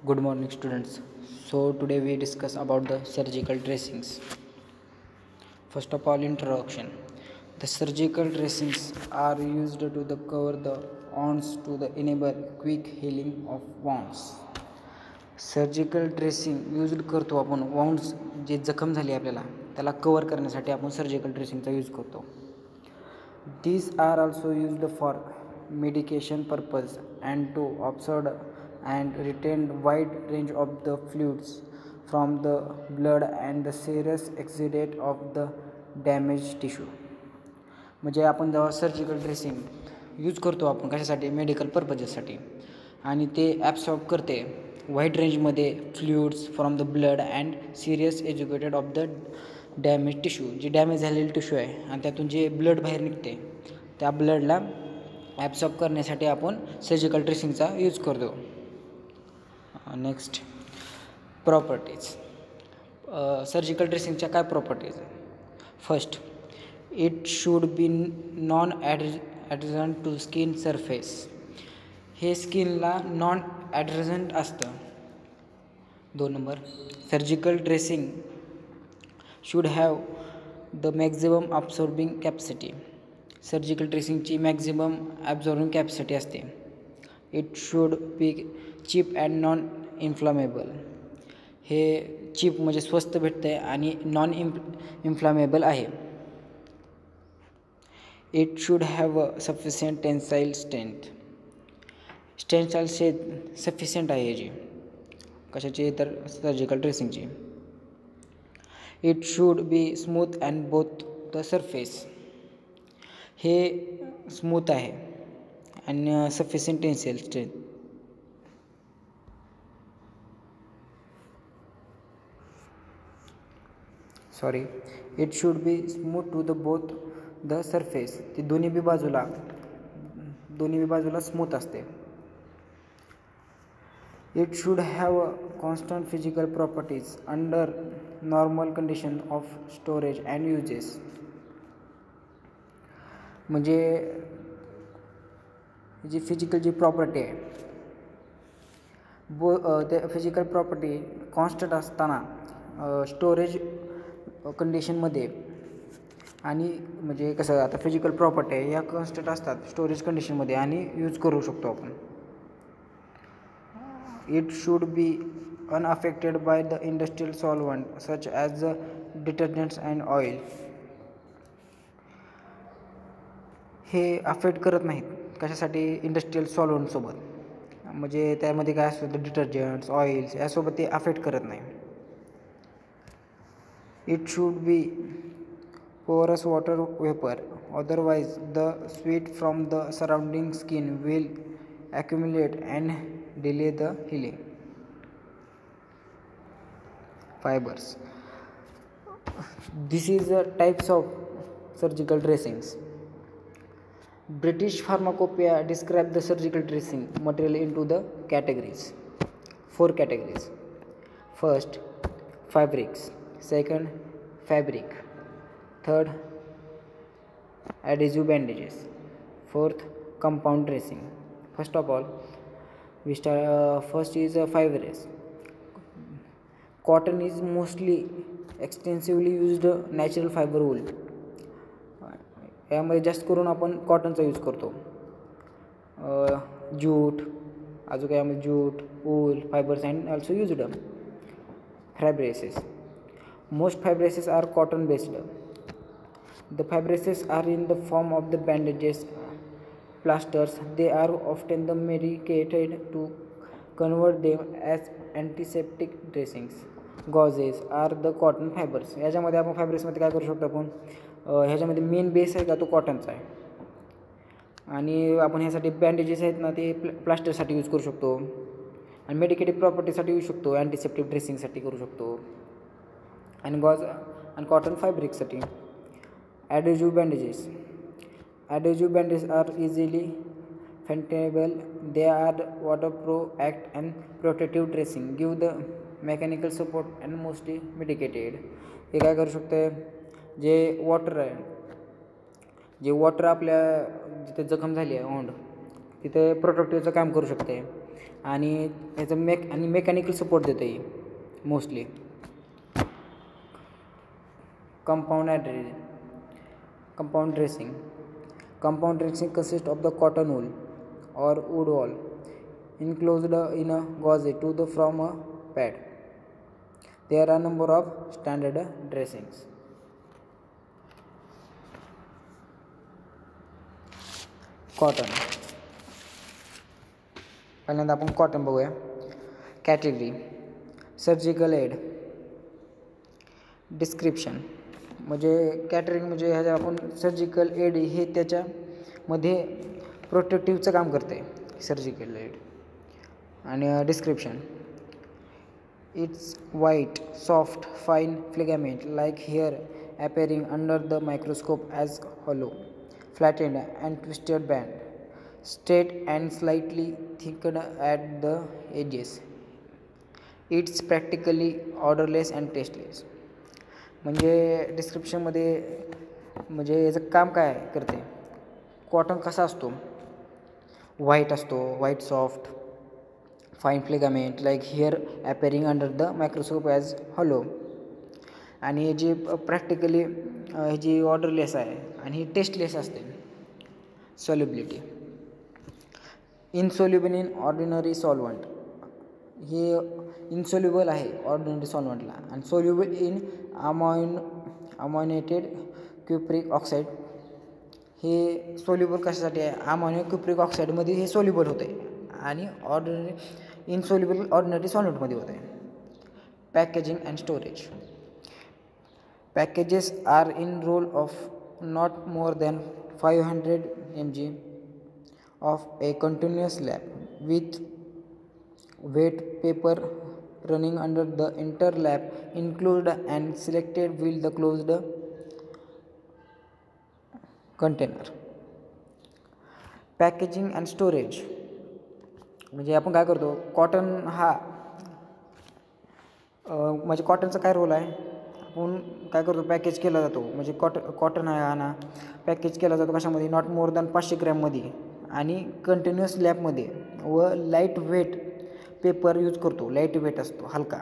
Good morning, students. So today we discuss about the surgical dressings. First of all, introduction. The surgical dressings are used to cover the wounds to enable quick healing of wounds. Surgical dressing use करतो आपण wounds जे जखम झाली आपल्याला त्याला cover करण्यासाठी आपण surgical ड्रेसिंगचा यूज करतो. These are also used for medication purpose and to absorb and retain wide range of the fluids from the blood and the serious exudate of the damaged tissue. म्हणजे आपण जेव्हा surgical dressing use करतो आपण कशासाठी medical पर्पजेससाठी आणि ते absorb करते wide रेंजमध्ये fluids from the blood and serious educated of the damage tissue. जी डॅमेज झालेली टिश्यू आहे आणि त्यातून जे ब्लड बाहेर निघते त्या ब्लडला ॲब्सॉर्ब करण्यासाठी आपण सर्जिकल ड्रेसिंगचा यूज करतो. Next properties. सर्जिकल ड्रेसिंगच्या काय प्रॉपर्टीज आहे? First, it should be non adherent to skin surface. हे स्किनला नॉन ॲडजंट असतं. 2 number, surgical dressing should have the maximum absorbing capacity. Surgical ड्रेसिंगची मॅक्झिमम ॲब्झॉर्बिंग कॅपॅसिटी असते. It should be cheap and non inflammable. हे cheap म्हणजे स्वस्त भेटतं आहे आणि नॉन इन्फ्लामेबल आहे. It should have sufficient tensile strength. Tensile strength sufficient आहे याची कशाची तर सर्जिकल ड्रेसिंगची. It should be smooth and both the surface. हे स्मूथ आहे आणि sufficient tensile strength. It should be smooth to the both the surface. ती दोन्ही बाजूला स्मूथ असते. It should have constant physical properties under normal condition of storage and uses. म्हणजे जी physical जी प्रॉपर्टी आहे ते फिजिकल प्रॉपर्टी कॉन्स्टंट असताना स्टोरेज कंडिशनमध्ये आणि म्हणजे कसं आता फिजिकल प्रॉपर्टी आहे या कॉन्स्टंट असतात स्टोरेज कंडिशनमध्ये आणि यूज करू शकतो आपण. It should B unaffected by the industrial solvent such as detergents and oil. हे अफेक्ट करत नाहीत कशासाठी इंडस्ट्रियल सॉल्वंटसोबत. म्हणजे त्यामध्ये काय असतं डिटर्जंट्स ऑइल्स यासोबत ते अफेक्ट करत नाही. It should B porous water vapor, otherwise the sweat from the surrounding skin will accumulate and delay the healing. Fibers. This is the types of surgical dressings. British Pharmacopoeia described the surgical dressing material into the categories. 4 categories. First, fabrics. Second, fabric. Third, adhesive bandages. Fourth, compound dressing. First of all, first is fibers. Cotton is mostly extensively used natural fiber wool. यामध्ये जास्त करून आपण कॉटनचा use करतो. Jute अजून यामध्ये jute wool fibres and also used. Fibresses. Most fibresses are cotton based. The fibresses are in the form of the bandages, plasters. They are often medicated to convert them as antiseptic dressings. Gauzes are the cotton fibers. याच्यामध्ये आपण फायब्रेसमध्ये काय करू शकतो आपण ह्याच्यामध्ये main base आहे का तो कॉटनचा आहे आणि आपण ह्यासाठी बँडेजेस आहेत ना ते प्लास्टरसाठी यूज करू शकतो आणि मेडिकेटिव्ह प्रॉपर्टीसाठी यूज शकतो. अँटीसेप्टिक ड्रेसिंगसाठी करू शकतो आणि गॉज आणि cotton फॅब्रिकसाठी. Adhesive bandages. Adhesive bandages are easily fastenable. They are waterproof, act and protective dressing. Give the mechanical support and mostly medicated. हे काय करू शकते जे वॉटर आहे जे वॉटर आपल्या जिथे जखम झाली आहे ओंड तिथे प्रोटेक्टिव्हचं काम करू शकते. आणि याचं मेकॅनिकल सपोर्ट देतं आहे mostly. Compound dressing. Compound dressing consists of the cotton wool or wood wool enclosed in a gauze from a pad. There are a number of standard dressings. Cotton. पहिल्यांदा आपण कॉटन बघूया. Category. Surgical aid. Description म्हणजे catering म्हणजे ह्याच्या आपण surgical add हे त्याच्यामध्ये प्रोटेक्टिव्हचं काम करते सर्जिकल एड. आणि description. It's white soft fine filament like hair appearing under the microscope as hollow, flattened and twisted band, straight and slightly thickened at the edges. It's practically odorless and tasteless. म्हणजे डिस्क्रिप्शनमध्ये म्हणजे याचं काम काय करते. Cotton कसा असतो. White असतो. White soft fine filament like hair appearing under the microscope as hollow. आणि हे जी प्रॅक्टिकली ही जी ऑर्डरलेस आहे आणि ही टेस्टलेस असते. Solubility. Insoluble in ordinary solvent. हे इनसॉल्युबल आहे ऑर्डिनरी सॉल्वंटला आणि soluble in ammoniated cupric oxide. हे सॉल्युबल कशासाठी आहे. अमोनियम क्युप्रिक ऑक्साईडमध्ये हे सॉल्युबल होतं आहे आणि इनसॉल्युबल ऑर्डिनरी सॉल्वंटमध्ये होतं आहे. Packaging and storage. Packages are in roll of not more than 500 mg of a continuous slab with wet paper running under the interlap included and selected with the closed container. Packaging and storage म्हणजे आपण काय करतो. Cotton हा म्हणजे कॉटनचा काय role आहे. आपण काय करतो पॅकेज केला जातो म्हणजे कॉटन आहे हा ना पॅकेज केला जातो कशामध्ये नॉट मोर दॅन 500 ग्रॅममध्ये आणि कंटिन्युअस लॅबमध्ये व लाईट वेट पेपर यूज करतो. लाईट वेट असतो हलका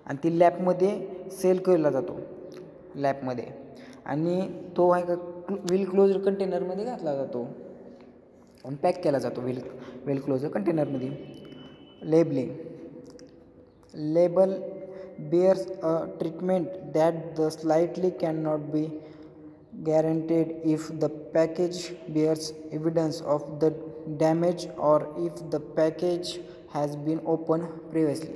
आणि ती लॅबमध्ये सेल केला जातो लॅबमध्ये आणि तो आहे का वेल क्लोज्ड कंटेनरमध्ये घातला जातो आणि पॅक केला जातो वेल क्लोज्ड कंटेनरमध्ये. Labelling. Label bears a treatment that the slightly cannot be guaranteed if the package bears evidence of the damage or if the package has been opened previously.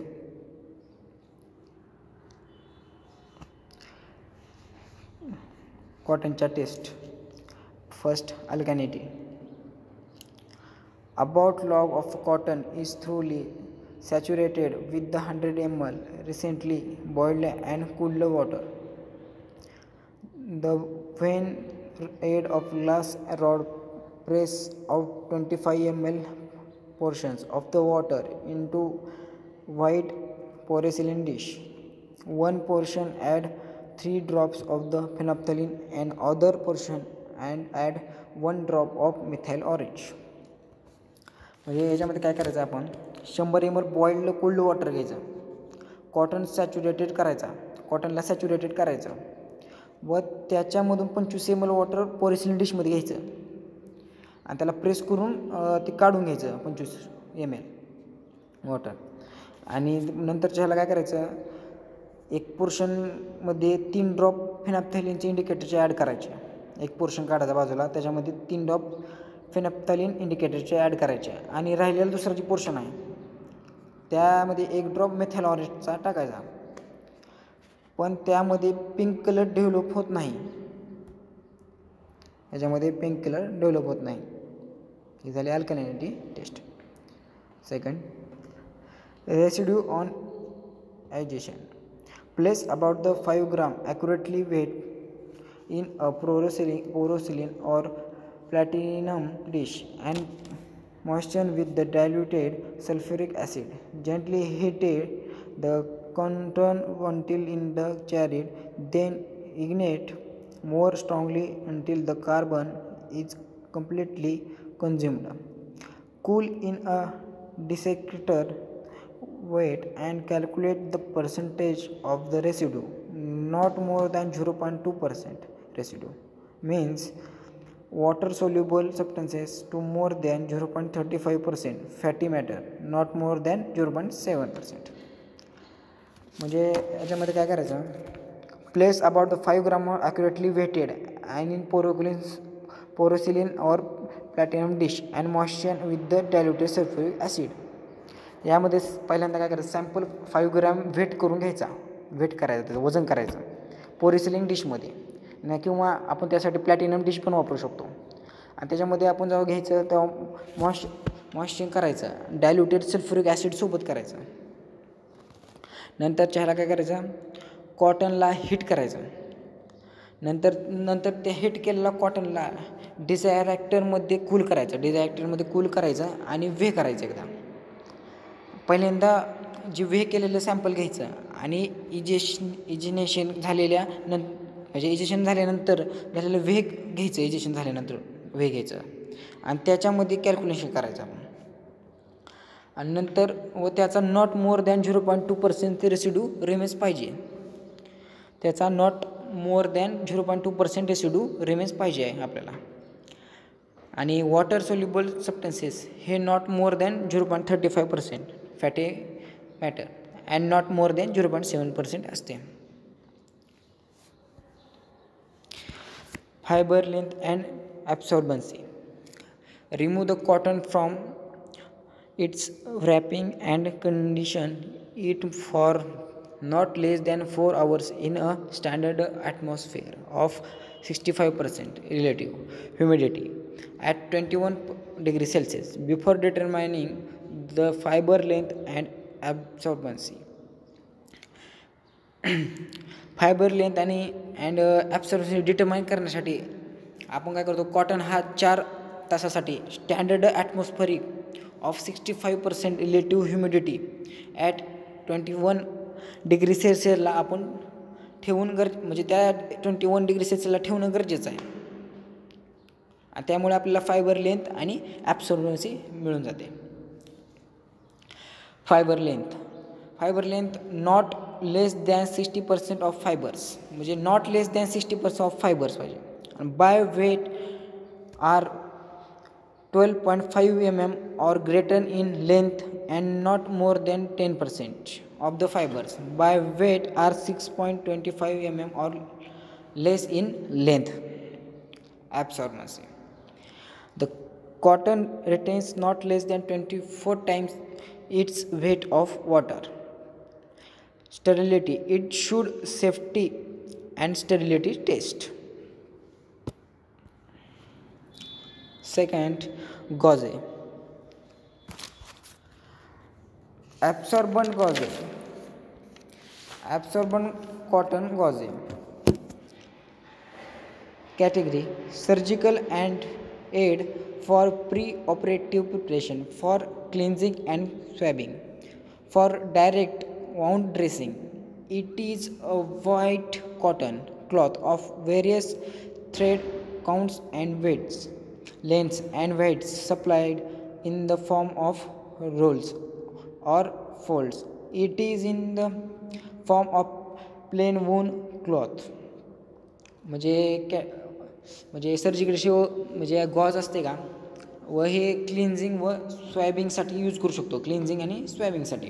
Cottonच्या test. First, alkalinity. About log of cotton is thoroughly saturated with the 100 ml recently boiled and cooled water. When aid of glass rod, press out 25 ml portions of the water into white porcelain dish. One portion add 3 drops of the phenolphthalein and other portion and add 1 drop of methyl orange. म्हणजे याच्यामध्ये काय करायचं आपण 100 ml boiled cold water घ्यायचं. Cotton saturated करायचा. कॉटनला saturated करायचं व त्याच्यामधून 25 ml वॉटर पोरेसिलिन डिशमध्ये घ्यायचं आणि त्याला प्रेस करून ते काढून घ्यायचं 25 ml वॉटर. आणि नंतरच्या ह्याला काय करायचं एक पोर्शनमध्ये 3 ड्रॉप फिनॉल्फ्थालीनचे इंडिकेटरचे ॲड करायचे. एक पोर्शन काढायचा बाजूला त्याच्यामध्ये 3 ड्रॉप फिनॉल्फ्थालीन इंडिकेटरचे ॲड करायचे आणि राहिलेलं दुसरं जी पोर्शन आहे त्यामध्ये 1 ड्रॉप मेथाइल ऑरेंजचा टाकायचा. पण त्यामध्ये पिंक कलर डेव्हलप होत नाही. याच्यामध्ये पिंक कलर डेव्हलप होत नाही. ही झाली alkalinity test. Second, residue on ignition. Place about the 5 gram accurately weighed in a porcelain or platinum dish and moisten with the diluted sulfuric acid. Gently heat the cotton until in the charred, then ignite more strongly until the carbon is completely consumed. Cool in a desiccator weight and calculate the percentage of the residue. Not more than 0.2% residue means water soluble substances to more than 0.35% fatty matter, not more than 0.7%. म्हणजे याच्यामध्ये काय करायचं, place about the 5 gram accurately weighted and in porcelain or platinum dish and moisten with the diluted sulfuric acid. यामध्ये पहिल्यांदा काय करायचं, sample 5 gram weight करून घ्यायचा, वेट करायचं, त्याचं वजन करायचं पोरेसिलिन डिशमध्ये नाही, किंवा आपण त्यासाठी प्लॅटिनम डिश पण वापरू शकतो. आणि त्याच्यामध्ये आपण जेव्हा घ्यायचं तेव्हा मॉइश्चर करायचं डायल्युटेड सल्फ्युरिक ॲसिडसोबत करायचं. नंतर चहाला काय करायचं, कॉटनला हीट करायचं. नंतर त्या हीट केलेला कॉटनला डिझायरेक्टरमध्ये कूल करायचं आणि वे करायचं एकदा. पहिल्यांदा जे वे केलेलं सॅम्पल घ्यायचं आणि इजेनेशन झाल्यानंतर झालेलं वे घ्यायचं, इजेशन झाल्यानंतर वे घ्यायचं आणि त्याच्यामध्ये कॅल्क्युलेशन करायचं आपण. आणि नंतर त्याचा not more than 0.2% residue remains पाहिजे. त्याचा not more than 0.2% residue remains पाहिजे आहे आपल्याला. आणि वॉटर सोल्युबल सबस्टन्सेस हे not more than 0.35% fatty matter and not more than 0.7% असते. Fibre length and absorbency. Remove the cotton from its wrapping and condition it for not less than 4 hours in a standard atmosphere of 65% relative humidity at 21 degrees Celsius before determining the fiber length and absorbency. Fibre length आणि ॲब्सॉर्बन्सी determine करण्यासाठी आपण काय करतो, cotton हा 4 तासासाठी standard atmospheric of 65% relative humidity at 21 degree सेल्सिअसला आपण ठेवून म्हणजे त्या 21 डिग्री सेल्सिअसला ठेवणं गरजेचं आहे. आणि त्यामुळे आपल्याला फायबर लेंथ आणि ॲब्सॉर्बन्सी मिळून जाते. Fibre length not less than 60% of fibres, म्हणजे not less than 60% of fibres पाहिजे. आणि by weight are 12.5 mm or greater in length and not more than 10% of the fibers by weight are 6.25 mm or less in length. Absorbency. The cotton retains not less than 24 times its weight of water. Sterility. It should safety and sterility test. Second, gauze. Absorbent cotton gauze. Category: surgical and aid for pre-operative preparation, for cleansing and swabbing, for direct wound dressing. It is a white cotton cloth of various thread counts and weights, lengths and weights, supplied in the form of rolls or folds. It is in the form of plain wool cloth. म्हणजे surgical म्हणजे gauge असते का, व हे cleansing व स्वॅबिंगसाठी use करू शकतो, cleansing आणि स्वॅबिंगसाठी.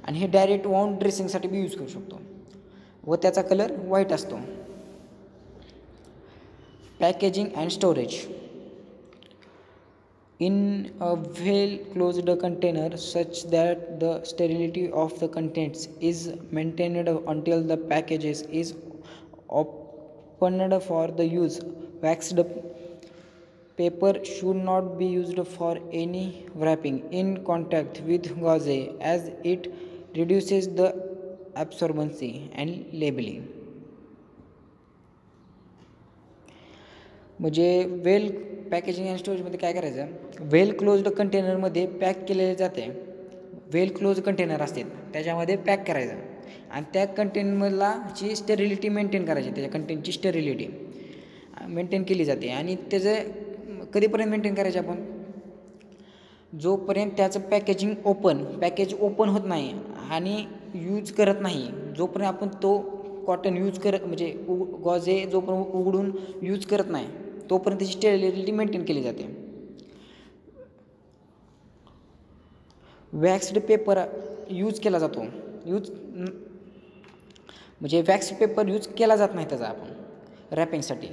आणि हे डायरेक्ट वाउंड ड्रेसिंगसाठी बी यूज करू शकतो व त्याचा कलर व्हाईट असतो. Packaging and storage. In a well-closed container such that the sterility of the contents is maintained until the packages is opened for the use. Waxed paper should not be used for any wrapping in contact with gauze as it reduces the absorbency and labeling. म्हणजे वेल packaging and स्टोरेजमध्ये काय करायचं, वेल closed कंटेनरमध्ये pack केलेले जाते. वेल close container असते त्याच्यामध्ये pack करायचं आणि त्या कंटेनरला ची स्टेरिलिटी मेंटेन करायची, त्याच्या कंटेनची स्टेरिलिटी मेंटेन केली जाते. आणि त्याचं कधीपर्यंत मेंटेन करायचे आपण, जोपर्यंत त्याचं पॅकेज ओपन होत नाही आणि यूज करत नाही, जोपर्यंत आपण तो कॉटन यूज करत म्हणजे गॉज हे जोपर्यंत उघडून यूज करत नाही तोपर्यंत त्याची स्टेरिलिटी मेंटेन केली जाते. वॅक्स्ड पेपर यूज केला जातो, म्हणजे वॅक्स पेपर यूज केला जात नाही त्याचा आपण रॅपिंगसाठी.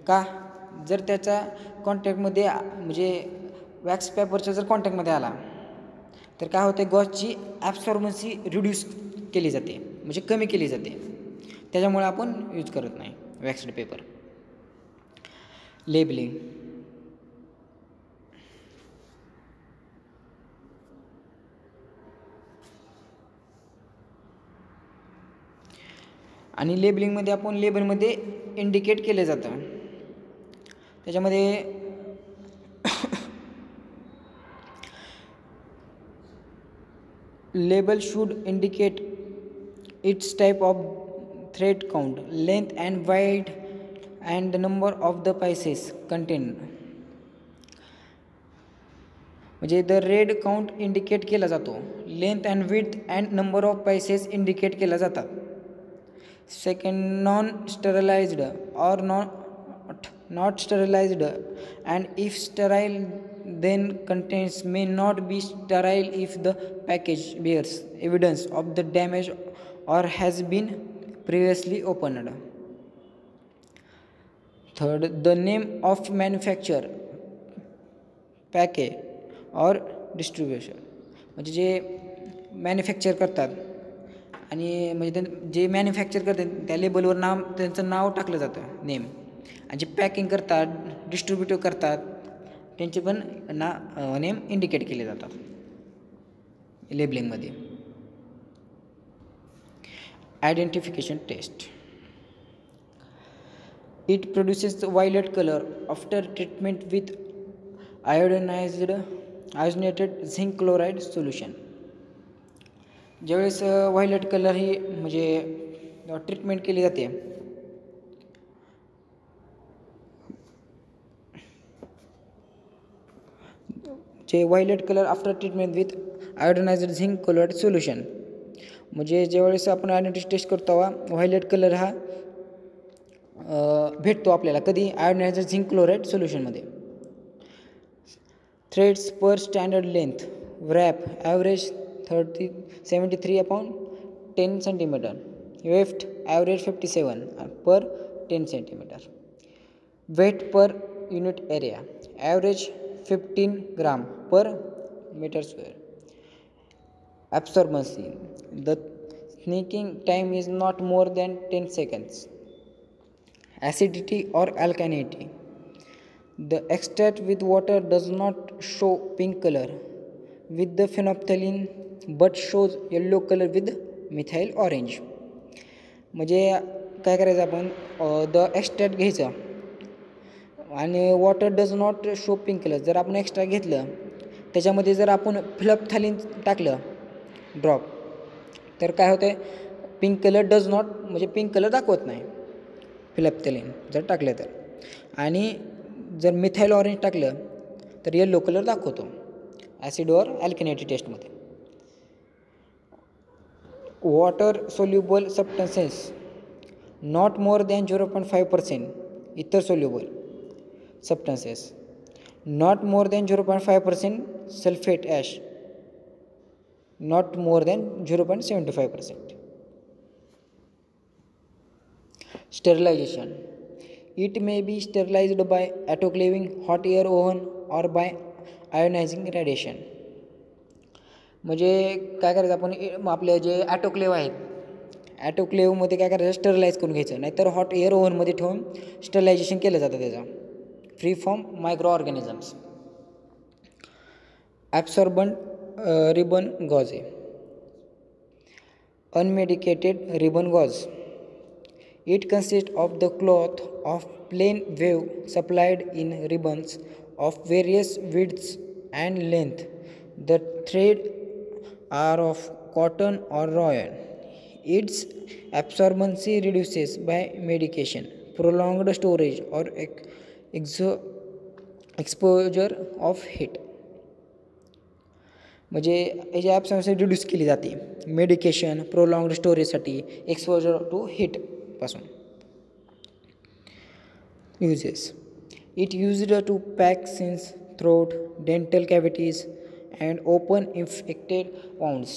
का? जर त्याच्या कॉन्टॅक्टमध्ये म्हणजे वॅक्स पेपरच्या जर कॉन्टॅक्टमध्ये आला तर काय होते, गॉजची ॲब्सॉर्बन्सी रिड्यूस केली जाते, म्हणजे कमी केली जाते. त्याच्यामुळे आपण यूज करत नाही वॅक्स्ड पेपर. लेबलिंग. आणि लेबलिंगमध्ये आपण लेबलमध्ये इंडिकेट केलं जातं. त्याच्यामध्ये label should indicate its type of thread count, length and width and the number of the pieces contained. म्हणजे द रेड काउंट इंडिकेट केला जातो, length and width and number of pieces indicate केल्या जातात. Second, non sterilised और not sterilised and if Sterlite then contents may not be sterile if the package bears evidence of the damage or has been previously opened. Third, the name of manufacturer, package or distribution. म्हणजे जे manufacture करतात आणि म्हणजे जे manufacture करतात त्या लेबलवर त्यांचं नाव टाकलं जातं, नेम. आणि जे पॅकिंग करतात, डिस्ट्रीब्युटर करतात, त्यांचे पण नेम इंडिकेट केले जातात लेबलिंगमध्ये. Identification test. It produces violet colour after treatment with iodinated zinc chloride solution. ज्यावेळेस व्हायलेट कलर ही म्हणजे ट्रीटमेंट केली जाते जे violet colour after treatment with iodinated zinc chloride solution. म्हणजे ज्यावेळेस आपण आयडेंटिटी टेस्ट करतो व्हायलेट कलर हा भेटतो आपल्याला कधी, आयोडोनाइज्ड झिंक क्लोराईड सोल्युशनमध्ये. Threads per standard length warp average 73/10 centimetre, weft average 57 per 10 centimetre. Weight per unit area average 15 gram per meter square. Absorbency. The sneaking time is not more than 10 seconds. Acidity or alkalinity. The extract with water does not show pink color with the phenolphthalein but shows yellow color with methyl orange. म्हणजे काय करायचं आपण, the extract घ्यायचं आणि water does not show pink colour. जर आपण extra घेतलं त्याच्यामध्ये जर आपण फिनॉल्फथलीन टाकलं ड्रॉप तर काय होतं, पिंक कलर डज नॉट म्हणजे पिंक कलर दाखवत नाही फिनॉल्फथलीन जर टाकलं तर. आणि जर मिथाइल ऑरेंज टाकलं तर येलो कलर दाखवतो ॲसिड और अल्कॅलिनिटी टेस्टमध्ये. Water soluble substances not more than 0.5%. इतर soluble substances not more than 0.5%. sulfate ash not more than 0.75%. Sterilization. It may be sterilized by autoclaving, hot air oven or by ionizing radiation. म्हणजे काय करायचं आपण, आपले जे ॲटोक्लेव आहेत ॲटोक्लेवमध्ये काय करायचं, स्टरलाइज करून घ्यायचं, नाहीतर हॉट एअर ओव्हनमध्ये ठेवून स्टरलायझेशन केलं जातं त्याचं, free from micro organisms. Absorbent ribbon gauze. Unmedicated ribbon gauze. It consist of the cloth of plain weave supplied in ribbons of various widths and length. The thread are of cotton or rayon. Its absorbency reduces by medication, prolonged storage or exposure of heat. म्हणजे याची ॲब्सॉर्बन्स reduce केली जाते. Medication, prolonged स्टोरेजसाठी, exposure to हीटपासून. Uses. It used to pack sins, throat, dental cavities, and open infected wounds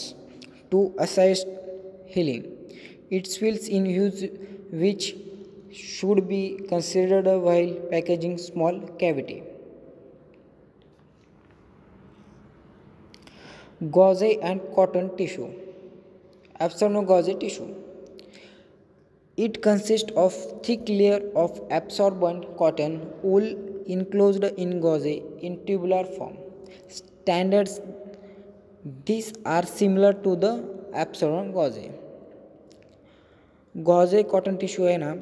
to assist healing. It fills in use which should be considered while packaging small cavity. Gauze and cotton tissue. Absorbent gauze tissue. It consists of thick layer of absorbent cotton wool enclosed in gauze in tubular form. Standards these are similar to the absorbent gauze. Gauze cotton tissue आहे ना,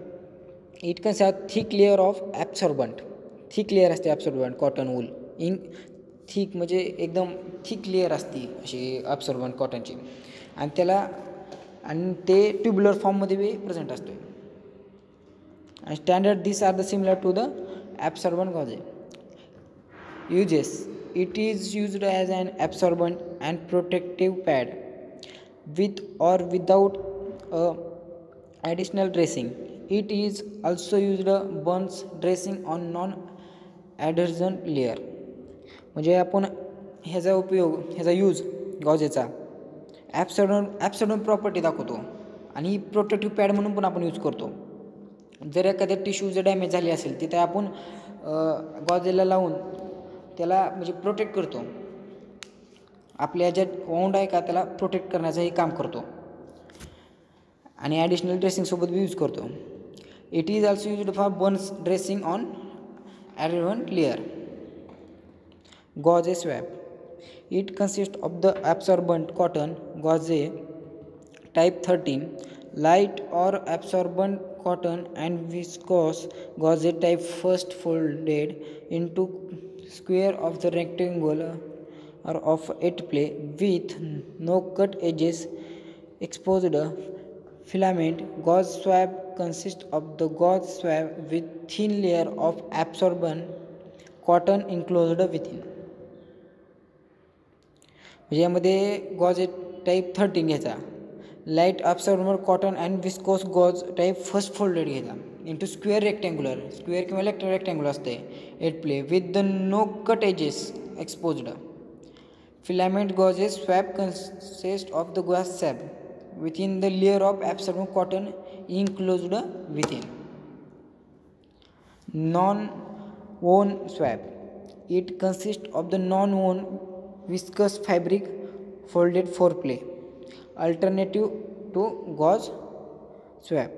it consists of thick layer of absorbent. Thick layer असते ॲब्सॉर्बंट cotton wool in thick म्हणजे एकदम thick layer असते अशी ॲब्सॉर्बंट कॉटनची आणि त्याला आणि ते ट्युब्युलर फॉर्ममध्ये बी प्रेझेंट असतो. आणि standard this are the similar to the absorbent gauze. Uses. It is used as an absorbent and protective pad with or without a additional dressing. It is also used burns dressing on non adherent layer. म्हणजे आपण ह्याचा use गॉजेचा ॲब्सॉर्बंट property दाखवतो आणि protective pad म्हणून पण आपण use करतो. जर एखाद्या टिश्यू जर डॅमेज झाली असेल तिथे आपण गॉजेला लावून त्याला म्हणजे प्रोटेक्ट करतो. आपल्या ज्या वाउंड आहे का त्याला प्रोटेक्ट करण्याचं हे काम करतो आणि ॲडिशनल ड्रेसिंगसोबत बी यूज करतो. It is also used for burns dressing on adherent layer. Gauze swab. It consists of the absorbent cotton gauze type 13, light or absorbent cotton and viscose gauze type first folded into square of the rectangle or of 8 play with no cut edges exposed. Filament gauze swab consists of the gauze swab with thin layer of absorbent cotton enclosed within. म्हणजे यामध्ये gauge type 13 घ्यायचा, light absorbent cotton and viscose gauze type first folded घ्यायचा into square किंवा rectangular असते 8 ply with the no cut edges exposed. Filament gauzes swab consist of the gauze swab within the layer of absorbent cotton enclosed within. Non woven swab. It consist of the non woven viscous fabric folded 4 play alternative to gauze swab.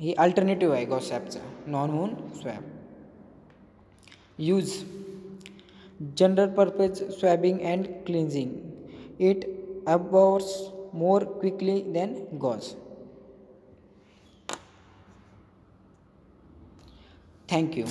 ही alternative आहे gauze स्वॅबचा non woven swab. Use. General purpose swabbing and cleansing. It absorbs more quickly than gauze. Thank you.